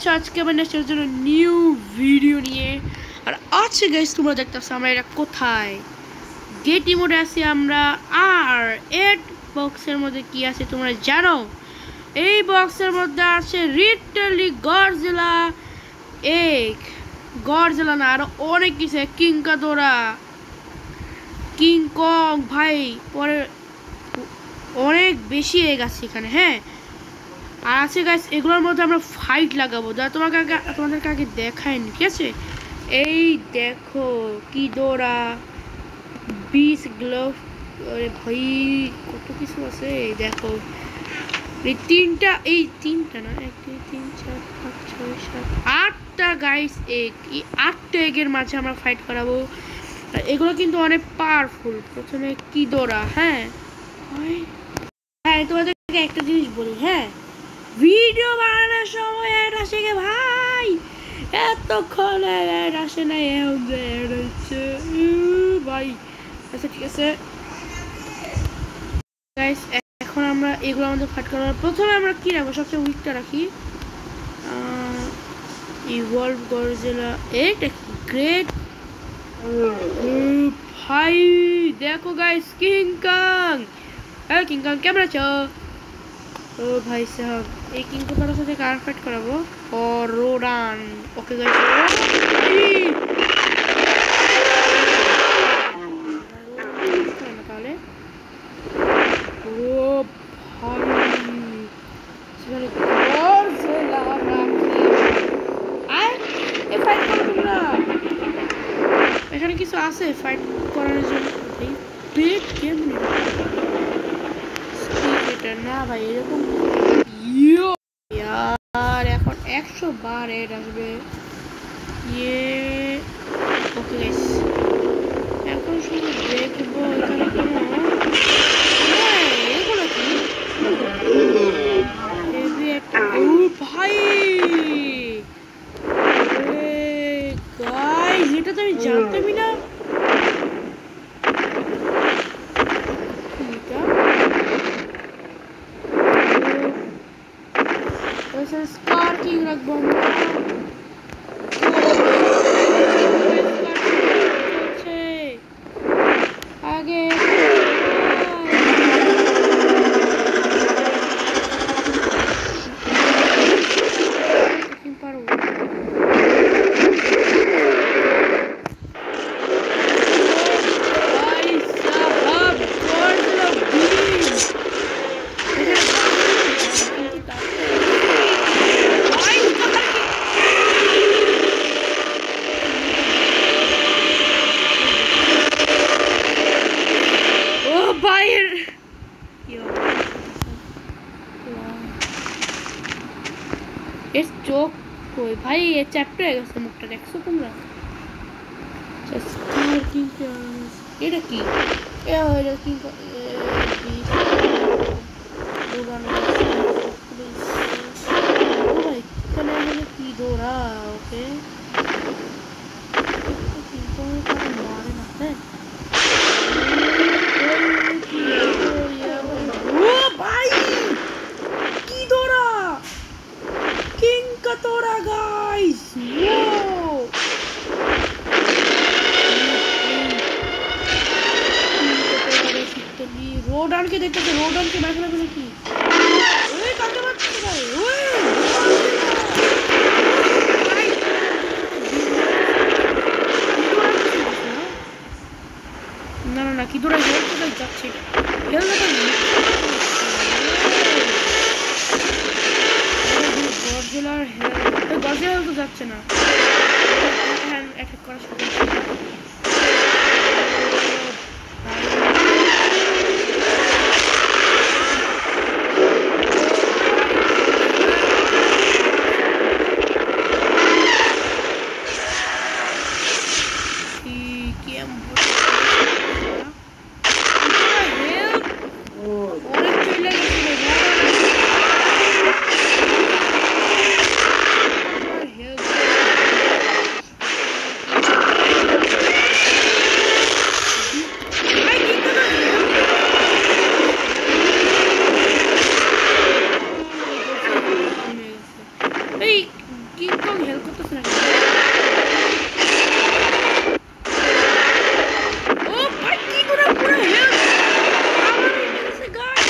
আছো আজকে আমার নেক্সটের জন্য নিউ ভিডিও নিয়ে। আর আজকে গাইস তোমরা দেখতেছো আমরা এটা কোথায় গেটি মোডে আছি আমরা। আর এড বক্সের মধ্যে কি আছে তোমরা জানো? এই বক্সের মধ্যে আছে রিটালি গডজিলা, এক গডজিলা না আরো অনেক কিছু, কিং কাদোরা, কিং কং ভাই, পরে অনেক বেশি এগ আছে এখানে। হ্যাঁ আর আছে গাইস এগুলোর মধ্যে আমরা ফাইট লাগাবো, যা তোমাদেরকে আগে দেখায়নি, ঠিক আছে? এই দেখো কিদোরা, বিস গ্লোভ, আরে ভাই কত কিছু আছে। এই দেখো এই তিনটা না, 1 2 3 4 5 6 7 8টা গাইস এগ। এই 8টা এগের মাঝে আমরা ফাইট করাবো। এগুলো কিন্তু অনেক পাওয়ারফুল। প্রথমে কিদোরা, হ্যাঁ তোমাদেরকে একটা জিনিস বলি, হ্যাঁ ভিডিও বানানোর সময় অ্যাড আসে গে ভাই, এতক্ষণ অ্যাড আসে না ভাই। আচ্ছা ঠিক আছে গাইস, এখন আমরা এগুলো আমাদের ফাইট করার প্রথমে আমরা কি রাখবো, সবচেয়ে উইকটা রাখি ইভলভ গডজিলা। এটা কি গ্রেট ভাই, দেখো গাইস কিং কং। হ্যাঁ কিং কং কেমন আছো? ও ভাই সাহেব এই কিং কোকার সাথে কার ফাইট করাবো? ও রোডান। ওকে গাইস তাহলে ও ভাই সেখানে গডজিলা রাখি। আয় এ ফাইট করো তোমরা, এখানে কিছু আছে ফাইট করার জন্য। ভাই পেট কেমনে এটা না ভাই এরকম यार এখন 100 বার এড আসবে। ওকে গাইস এখন শুধু দেখবো এখানে কোনো এগুলো কি ও ভাই গাইস এটা তো আমি জানতামই না। स्कार किंग रखबो आगे চোখ কই ভাই, এ চ্যাপ্টার হয়ে গেছে মুখটা, দেখছো তোমরা? এটা কি এটা কি কি দৌড়া ওকে মারে না। হ্যাঁ ও ভাই কি দৌড়া কিং কাতোরা গাইস। রোডানকে দেখতেছে, রোডানকে মারতে হবে নাকি? ওই কাকে মারতে ভাই, ওই না না না কি দৌড়া হেলতে যাচ্ছে, গডজিলার গডজিলা তো যাচ্ছে না, অ্যাটাক করা শুরু করছে। কিং কং হেল্প করতেছে না ও ভাই কি করে পুরো হেল্প আমার এসে গাইস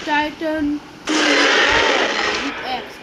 টাইটান X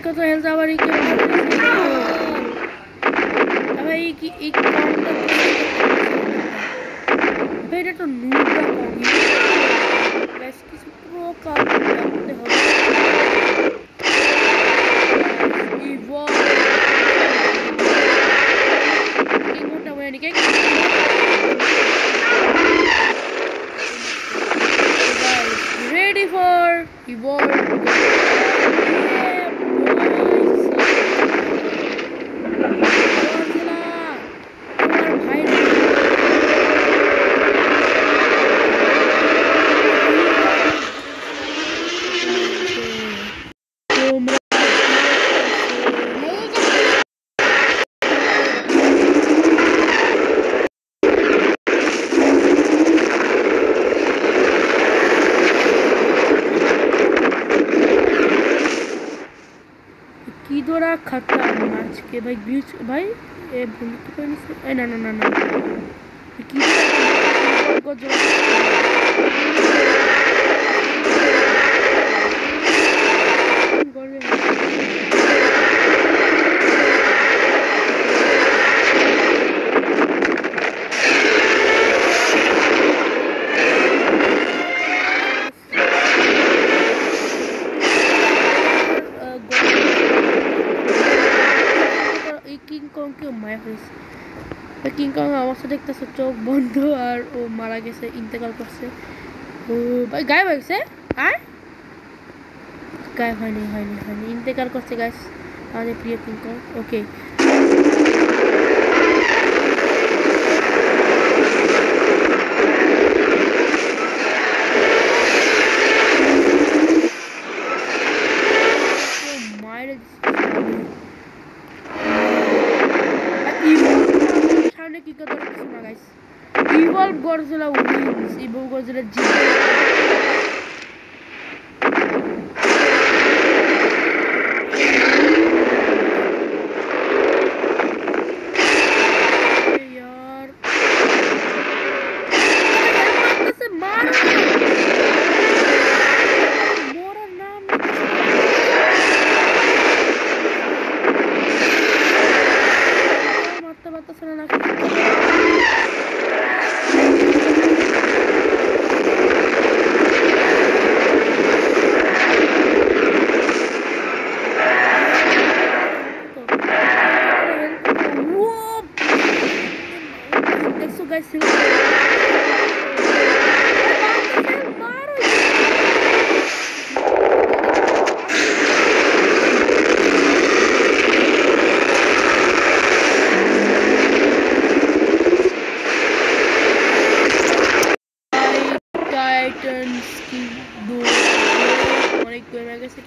কত হেলথ আবার এই আবার এই এটা তো নুডা কবি গাইস কিছু প্রো কাজ করতে হবে ইভো ইমোটা মানে কি ready for evolve किधोरा खाता मार्च के भाई ग्लिच भाई ये भूल तो कोई नहीं से ना ना ना ना किधोरा को जो কিং কং অবস্থা দেখতেছে চোখ বন্ধ আর ও মারা গেছে ইন্তেকাল করছে ও ভাই গায়েব হয়ে গেছে আর গায়েব হয়নি ইন্তেকাল করছে গাইস আমাদের প্রিয় কিং কং ওকে Evolve Godzilla wins. Evolve Godzilla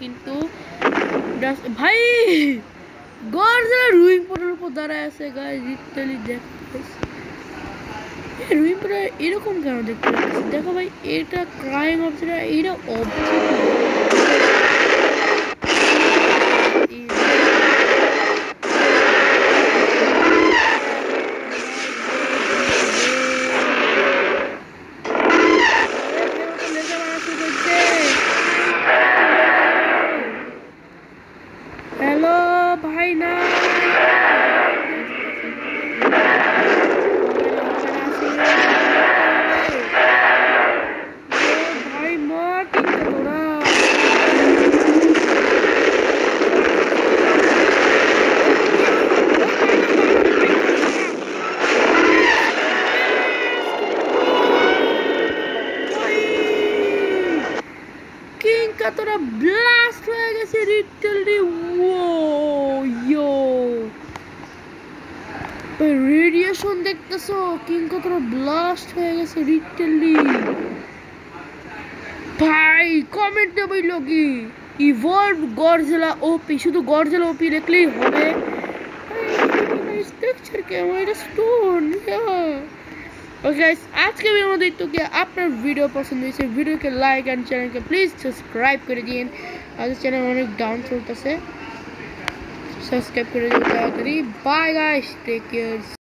কিন্তু ভাই গর্জলা রুইং পটের উপর দাঁড়ায় আছে গাইস লিটারালি দেখতেছ রুইমপুরা এরকম কেন দেখতে পাচ্ছি? দেখো ভাই, এটা ক্রাইম অবজেক্ট, এটা হ্যালো ভাই না ভাই মার কিন্তু তোরা কিং কাতরা ব্লাস্ট হয়ে গেছে লিটারলি। ও ইয়ো রেডিয়েশন দেখতেছো? কিং কাতরা ব্লাস্ট হয়ে গেছে লিটারলি। ভাই কমেন্ট দেবো লগি ইভলভ গডজিলা ওপি, শুধু গডজিলা ওপি দেখলেই হবে। Structure camera stone. Okay guys, আজকে ভিডিওর মধ্যে তো কি আপনার ভিডিও পছন্দ হয়েছে, ভিডিওকে লাইক এন্ড চ্যানেলকে প্লিজ সাবস্ক্রাইব করে দিন। আজ চ্যানেল অনেক ডাউন চলতেছে, সাবস্ক্রাইব করে দিন তাড়াতাড়ি। Bye guys, take care.